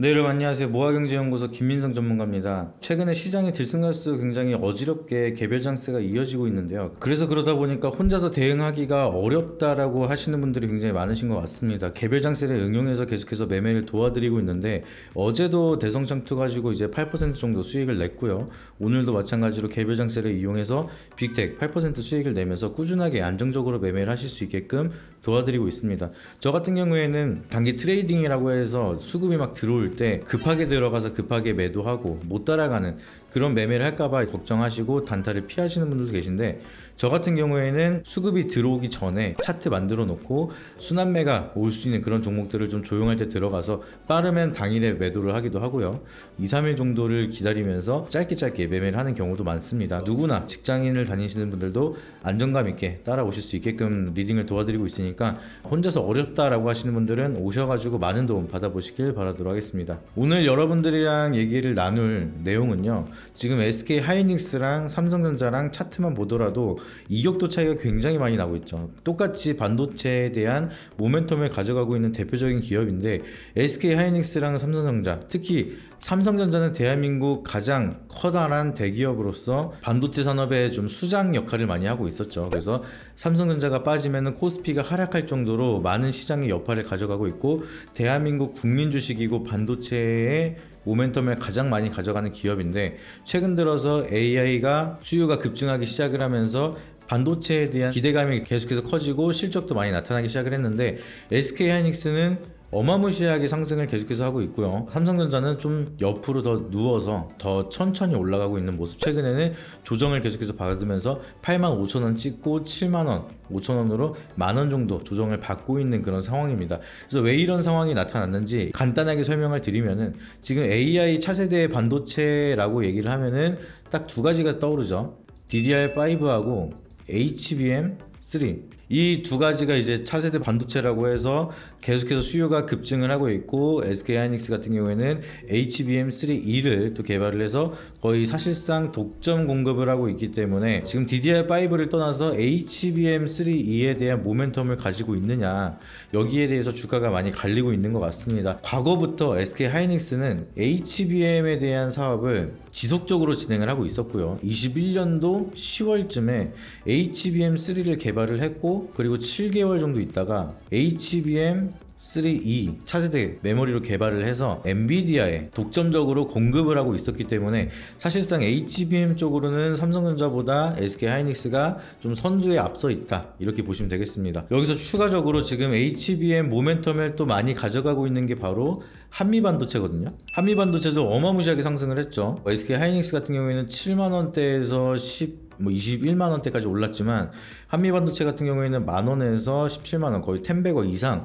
네, 여러분 안녕하세요. 모아경제연구소 김민성 전문가입니다. 최근에 시장이 들쑥날쑥 굉장히 어지럽게 개별 장세가 이어지고 있는데요. 그래서 그러다 보니까 혼자서 대응하기가 어렵다라고 하시는 분들이 굉장히 많으신 것 같습니다. 개별 장세를 응용해서 계속해서 매매를 도와드리고 있는데 어제도 대성장투 가지고 이제 8% 정도 수익을 냈고요. 오늘도 마찬가지로 개별 장세를 이용해서 빅텍 8% 수익을 내면서 꾸준하게 안정적으로 매매를 하실 수 있게끔 도와드리고 있습니다. 저 같은 경우에는 단기 트레이딩이라고 해서 수급이 막 들어올 때 급하게 들어가서 급하게 매도하고 못 따라가는 그런 매매를 할까봐 걱정하시고 단타를 피하시는 분들도 계신데, 저 같은 경우에는 수급이 들어오기 전에 차트 만들어 놓고 순환매가 올 수 있는 그런 종목들을 좀 조용할 때 들어가서 빠르면 당일에 매도를 하기도 하고요. 2, 3일 정도를 기다리면서 짧게 매매를 하는 경우도 많습니다. 누구나 직장인을 다니시는 분들도 안정감 있게 따라오실 수 있게끔 리딩을 도와드리고 있으니까 혼자서 어렵다라고 하시는 분들은 오셔가지고 많은 도움 받아보시길 바라도록 하겠습니다. 오늘 여러분들이랑 얘기를 나눌 내용은요, 지금 SK 하이닉스랑 삼성전자랑 차트만 보더라도 이격도 차이가 굉장히 많이 나고 있죠. 똑같이 반도체에 대한 모멘텀을 가져가고 있는 대표적인 기업인데, SK 하이닉스랑 삼성전자, 특히 삼성전자는 대한민국 가장 커다란 대기업으로서 반도체 산업에 좀 수장 역할을 많이 하고 있었죠. 그래서 삼성전자가 빠지면 코스피가 하락할 정도로 많은 시장의 여파를 가져가고 있고, 대한민국 국민 주식이고 반도체의 모멘텀을 가장 많이 가져가는 기업인데, 최근 들어서 AI가 수요가 급증하기 시작을 하면서 반도체에 대한 기대감이 계속해서 커지고 실적도 많이 나타나기 시작을 했는데, SK 하이닉스는 어마무시하게 상승을 계속해서 하고 있고요. 삼성전자는 좀 옆으로 더 누워서 더 천천히 올라가고 있는 모습. 최근에는 조정을 계속해서 받으면서 85,000원 찍고 7만원, 5천원으로 만원 정도 조정을 받고 있는 그런 상황입니다. 그래서 왜 이런 상황이 나타났는지 간단하게 설명을 드리면은, 지금 AI 차세대 반도체라고 얘기를 하면은 딱 두 가지가 떠오르죠. DDR5하고 HBM3, 이 두 가지가 이제 차세대 반도체라고 해서 계속해서 수요가 급증을 하고 있고, SK 하이닉스 같은 경우에는 HBM3E를 또 개발을 해서 거의 사실상 독점 공급을 하고 있기 때문에 지금 DDR5를 떠나서 HBM3E에 대한 모멘텀을 가지고 있느냐, 여기에 대해서 주가가 많이 갈리고 있는 것 같습니다. 과거부터 SK 하이닉스는 HBM에 대한 사업을 지속적으로 진행을 하고 있었고요. 21년도 10월쯤에 HBM3를 개발을 했고, 그리고 7개월 정도 있다가 HBM3E 차세대 메모리로 개발을 해서 엔비디아에 독점적으로 공급을 하고 있었기 때문에 사실상 HBM 쪽으로는 삼성전자보다 SK 하이닉스가 좀 선두에 앞서 있다, 이렇게 보시면 되겠습니다. 여기서 추가적으로 지금 HBM 모멘텀을 또 많이 가져가고 있는 게 바로 한미반도체거든요. 한미반도체도 어마무시하게 상승을 했죠. SK 하이닉스 같은 경우에는 7만원대에서 21만원대까지 올랐지만, 한미반도체 같은 경우에는 만원에서 17만원, 거의 10배거 이상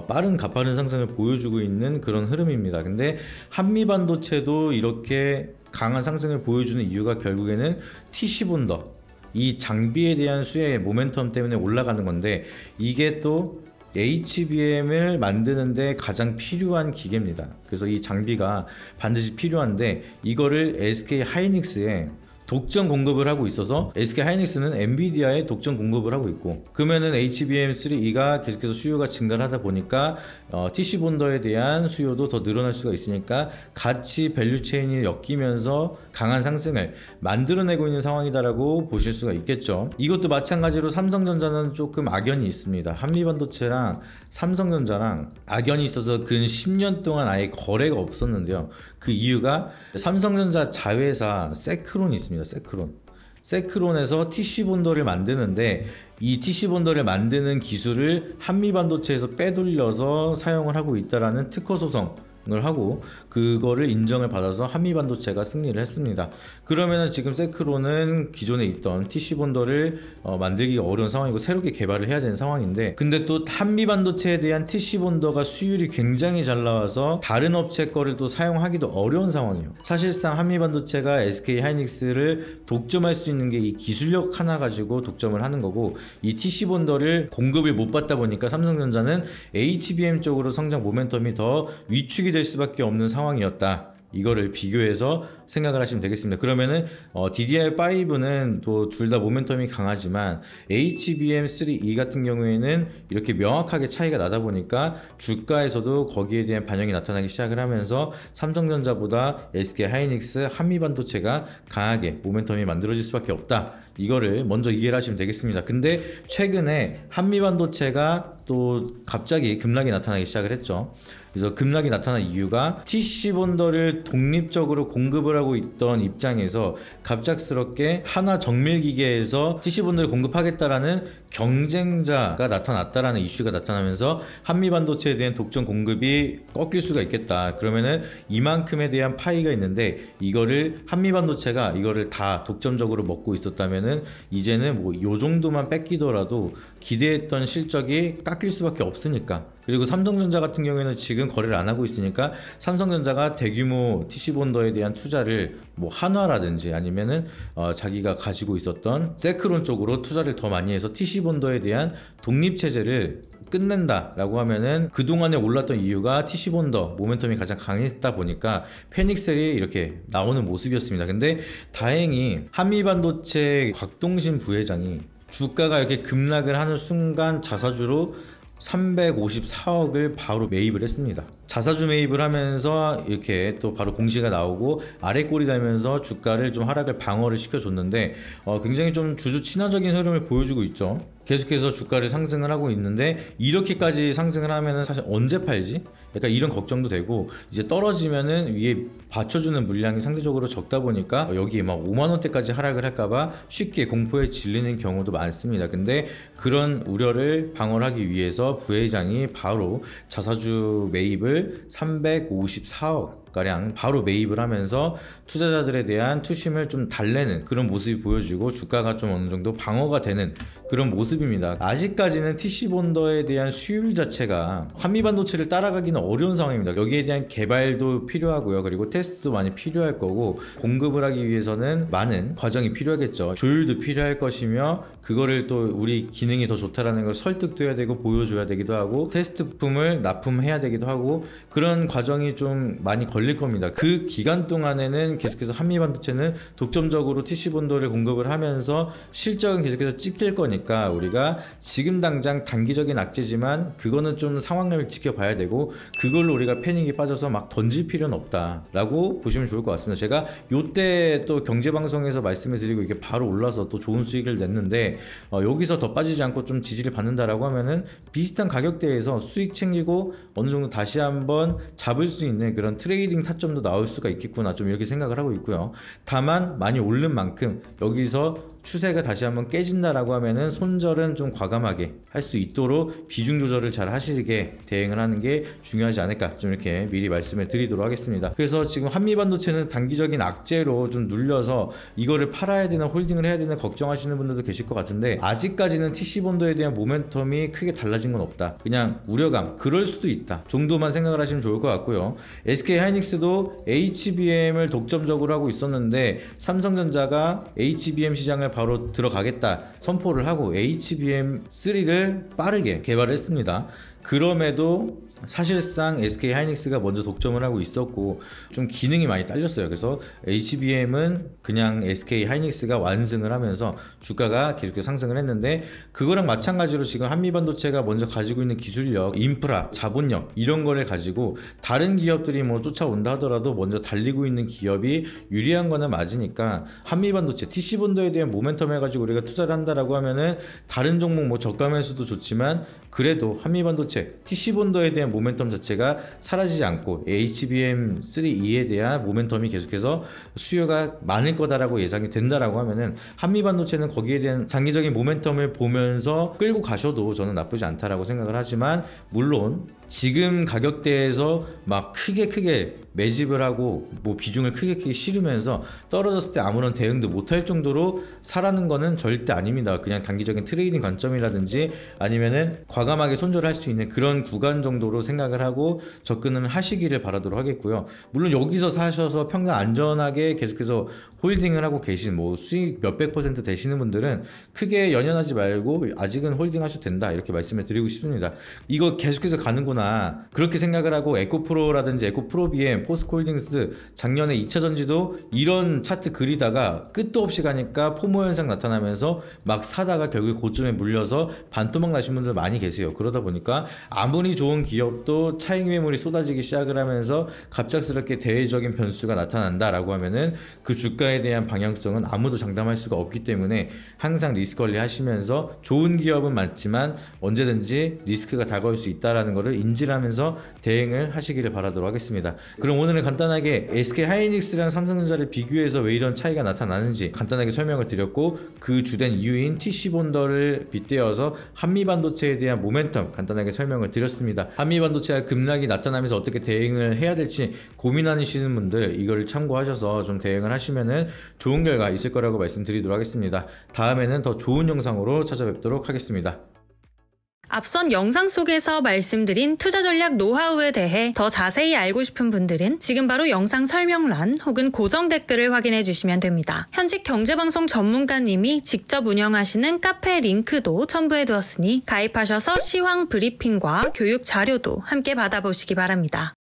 빠른 가파른 상승을 보여주고 있는 그런 흐름입니다. 근데 한미반도체도 이렇게 강한 상승을 보여주는 이유가 결국에는 TC본더, 이 장비에 대한 수요의 모멘텀 때문에 올라가는 건데, 이게 또 HBM을 만드는데 가장 필요한 기계입니다. 그래서 이 장비가 반드시 필요한데, 이거를 SK 하이닉스에 독점 공급을 하고 있어서 SK 하이닉스는 엔비디아에 독점 공급을 하고 있고, 그러면은 HBM3E가 계속해서 수요가 증가를 하다 보니까 TC본더에 대한 수요도 더 늘어날 수가 있으니까 같이 밸류체인이 엮이면서 강한 상승을 만들어내고 있는 상황이다라고 보실 수가 있겠죠. 이것도 마찬가지로 삼성전자는 조금 악연이 있습니다. 한미반도체랑 삼성전자랑 악연이 있어서 근 10년 동안 아예 거래가 없었는데요. 그 이유가 삼성전자 자회사 세크론이 있습니다. 세크론에서 TC본더를 만드는데, 이 TC본더를 만드는 기술을 한미반도체에서 빼돌려서 사용을 하고 있다라는 특허 소송을 하고, 그거를 인정을 받아서 한미반도체가 승리를 했습니다. 그러면은 지금 세크론은 기존에 있던 TC본더를 만들기가 어려운 상황이고 새롭게 개발을 해야 되는 상황인데, 근데 또 한미반도체에 대한 TC본더가 수율이 굉장히 잘 나와서 다른 업체 거를 또 사용하기도 어려운 상황이에요. 사실상 한미반도체가 SK 하이닉스를 독점할 수 있는 게 이 기술력 하나 가지고 독점을 하는 거고, 이 TC본더를 공급을 못 받다 보니까 삼성전자는 HBM 쪽으로 성장 모멘텀이 더 위축이 될 수밖에 없는 상황이었다, 이거를 비교해서 생각을 하시면 되겠습니다. 그러면은 DDR5는 또 둘 다 모멘텀이 강하지만 HBM3E 같은 경우에는 이렇게 명확하게 차이가 나다 보니까 주가에서도 거기에 대한 반영이 나타나기 시작을 하면서 삼성전자보다 SK하이닉스 한미반도체가 강하게 모멘텀이 만들어질 수밖에 없다. 이거를 먼저 이해를 하시면 되겠습니다. 근데 최근에 한미반도체가 또 갑자기 급락이 나타나기 시작을 했죠. 그래서 급락이 나타난 이유가 TC본더를 독립적으로 공급을 하고 있던 입장에서 갑작스럽게 한화 정밀기계에서 TC본더를 공급하겠다라는 경쟁자가 나타났다라는 이슈가 나타나면서 한미반도체에 대한 독점 공급이 꺾일 수가 있겠다. 그러면은 이만큼에 대한 파이가 있는데 이거를 한미반도체가 이거를 다 독점적으로 먹고 있었다면은 이제는 뭐 요 정도만 뺏기더라도 기대했던 실적이 깎일 수밖에 없으니까. 그리고 삼성전자 같은 경우에는 지금 거래를 안 하고 있으니까 삼성전자가 대규모 TC본더에 대한 투자를 뭐 한화라든지 아니면은 자기가 가지고 있었던 세크론 쪽으로 투자를 더 많이 해서 TC본더에 대한 독립체제를 끝낸다라고 하면은 그동안에 올랐던 이유가 TC본더 모멘텀이 가장 강했다 보니까 패닉셀이 이렇게 나오는 모습이었습니다. 근데 다행히 한미반도체 곽동신 부회장이 주가가 이렇게 급락을 하는 순간 자사주로 354억을 바로 매입을 했습니다. 자사주 매입을 하면서 이렇게 또 바로 공시가 나오고 아래 꼴이 달면서 주가를 좀 하락을 방어를 시켜줬는데 굉장히 좀 주주 친화적인 흐름을 보여주고 있죠. 계속해서 주가를 상승을 하고 있는데 이렇게까지 상승을 하면은 사실 언제 팔지? 약간 이런 걱정도 되고 이제 떨어지면은 위에 받쳐주는 물량이 상대적으로 적다 보니까 여기에 막 5만 원대까지 하락을 할까봐 쉽게 공포에 질리는 경우도 많습니다. 근데 그런 우려를 방어를 하기 위해서 부회장이 바로 자사주 매입을 354억 가량 바로 매입을 하면서 투자자들에 대한 투심을 좀 달래는 그런 모습이 보여지고 주가가 좀 어느 정도 방어가 되는 그런 모습입니다. 아직까지는 TC본더에 대한 수율 자체가 한미반도체를 따라가기는 어려운 상황입니다. 여기에 대한 개발도 필요하고요. 그리고 테스트도 많이 필요할 거고 공급을 하기 위해서는 많은 과정이 필요하겠죠. 조율도 필요할 것이며 그거를 또 우리 기능이 더 좋다라는 걸 설득도 해야 되고 보여줘야 되기도 하고 테스트품을 납품해야 되기도 하고 그런 과정이 좀 많이 걸릴 겁니다. 그 기간 동안에는 계속해서 한미반도체는 독점적으로 TC본더를 공급을 하면서 실적은 계속해서 찍힐 거니까 우리가 지금 당장 단기적인 악재지만 그거는 좀 상황을 지켜봐야 되고 그걸로 우리가 패닉에 빠져서 막 던질 필요는 없다라고 보시면 좋을 것 같습니다. 제가 요때 또 경제방송에서 말씀을 드리고 이게 바로 올라서 또 좋은 수익을 냈는데 여기서 더 빠지지 않고 좀 지지를 받는다라고 하면은 비슷한 가격대에서 수익 챙기고 어느 정도 다시 한번 잡을 수 있는 그런 트레이딩 타점도 나올 수가 있겠구나 좀 이렇게 생각을 하고 있고요. 다만 많이 오른 만큼 여기서 추세가 다시 한번 깨진다라고 하면은 손절은 좀 과감하게 할 수 있도록 비중 조절을 잘 하시게 대응을 하는 게 중요하지 않을까 좀 이렇게 미리 말씀을 드리도록 하겠습니다. 그래서 지금 한미반도체는 단기적인 악재로 좀 눌려서 이거를 팔아야 되나 홀딩을 해야 되나 걱정하시는 분들도 계실 것 같은데 아직까지는 TC본더에 대한 모멘텀이 크게 달라진 건 없다. 그냥 우려감 그럴 수도 있다 정도만 생각을 하시면 좋을 것 같고요. SK하이닉스도 HBM을 독점적으로 하고 있었는데 삼성전자가 HBM 시장을 바로 들어가겠다 선포를 하고 HBM3를 빠르게 개발을 했습니다. 그럼에도 사실상 SK하이닉스가 먼저 독점을 하고 있었고 좀 기능이 많이 딸렸어요. 그래서 HBM은 그냥 SK하이닉스가 완승을 하면서 주가가 계속해서 상승을 했는데 그거랑 마찬가지로 지금 한미반도체가 먼저 가지고 있는 기술력, 인프라, 자본력 이런 거를 가지고 다른 기업들이 뭐 쫓아온다 하더라도 먼저 달리고 있는 기업이 유리한 거는 맞으니까 한미반도체, TC본더에 대한 모멘텀 해가지고 우리가 투자를 한다라고 하면은 다른 종목 뭐 저가 매수도 좋지만 그래도 한미반도체, TC본더에 대한 모멘텀 자체가 사라지지 않고 HBM3E에 대한 모멘텀이 계속해서 수요가 많을 거다라고 예상이 된다라고 하면은 한미반도체는 거기에 대한 장기적인 모멘텀을 보면서 끌고 가셔도 저는 나쁘지 않다라고 생각을 하지만 물론 지금 가격대에서 막 크게 매집을 하고 뭐 비중을 크게 실으면서 떨어졌을 때 아무런 대응도 못할 정도로 사라는 거는 절대 아닙니다. 그냥 단기적인 트레이딩 관점이라든지 아니면은 과감하게 손절할 수 있는 그런 구간 정도로 방향으로 생각을 하고 접근을 하시기를 바라도록 하겠고요. 물론 여기서 사셔서 평생 안전하게 계속해서 홀딩을 하고 계신 뭐 수익 몇백 % 되시는 분들은 크게 연연하지 말고 아직은 홀딩 하셔도 된다 이렇게 말씀을 드리고 싶습니다. 이거 계속해서 가는구나 그렇게 생각을 하고 에코프로라든지 에코프로비엠, 포스코홀딩스 작년에 2차전지도 이런 차트 그리다가 끝도 없이 가니까 포모 현상 나타나면서 막 사다가 결국 고점에 물려서 반토막 나신 분들 많이 계세요. 그러다 보니까 아무리 좋은 기업도 차익 매물이 쏟아지기 시작을 하면서 갑작스럽게 대외적인 변수가 나타난다라고 하면은 그 주가에 대한 방향성은 아무도 장담할 수가 없기 때문에 항상 리스크 관리 하시면서 좋은 기업은 맞지만 언제든지 리스크가 다가올 수 있다는 것을 인지를 하면서 대응을 하시기를 바라도록 하겠습니다. 그럼 오늘은 간단하게 SK하이닉스랑 삼성전자를 비교해서 왜 이런 차이가 나타나는지 간단하게 설명을 드렸고 그 주된 이유인 TC본더를 빗대어서 한미반도체에 대한 모멘텀 간단하게 설명을 드렸습니다. 한미반도체가 급락이 나타나면서 어떻게 대응을 해야 될지 고민하시는 분들 이걸 참고하셔서 좀 대응을 하시면은 좋은 결과 있을 거라고 말씀드리도록 하겠습니다. 다음에는 더 좋은 영상으로 찾아뵙도록 하겠습니다. 앞선 영상 속에서 말씀드린 투자 전략 노하우에 대해 더 자세히 알고 싶은 분들은 지금 바로 영상 설명란 혹은 고정 댓글을 확인해 주시면 됩니다. 현직 경제방송 전문가님이 직접 운영하시는 카페 링크도 첨부해 두었으니 가입하셔서 시황 브리핑과 교육 자료도 함께 받아보시기 바랍니다.